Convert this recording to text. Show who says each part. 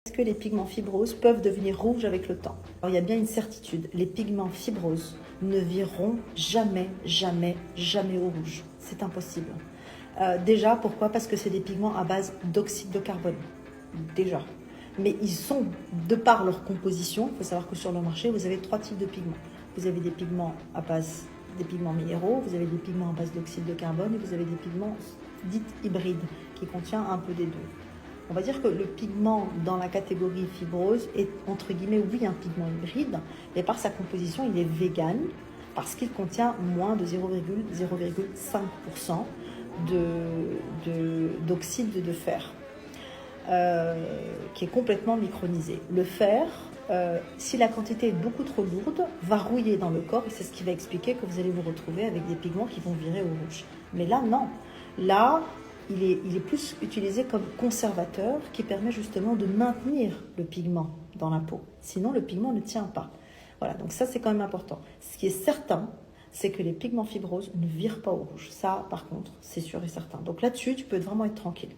Speaker 1: Est-ce que les pigments fibroses peuvent devenir rouges avec le temps? Alors, il y a bien une certitude, les pigments fibroses ne vireront jamais, jamais, jamais au rouge. C'est impossible. Déjà, pourquoi? Parce que c'est des pigments à base d'oxyde de carbone. Déjà. Mais ils sont, de par leur composition, il faut savoir que sur le marché, vous avez 3 types de pigments. Vous avez des pigments à base des pigments minéraux, vous avez des pigments à base d'oxyde de carbone et vous avez des pigments dits hybrides qui contiennent un peu des deux. On va dire que le pigment dans la catégorie fibrose est entre guillemets, oui, un pigment hybride, mais par sa composition, il est vegan parce qu'il contient moins de 0,05% d'oxyde de fer, qui est complètement micronisé. Le fer, si la quantité est beaucoup trop lourde, va rouiller dans le corps et c'est ce qui va expliquer que vous allez vous retrouver avec des pigments qui vont virer au rouge. Mais là, non. Là, il est plus utilisé comme conservateur qui permet justement de maintenir le pigment dans la peau. Sinon, le pigment ne tient pas. Voilà, donc ça, c'est quand même important. Ce qui est certain, c'est que les pigments fibroses ne virent pas au rouge. Ça, par contre, c'est sûr et certain. Donc là-dessus, tu peux vraiment être tranquille.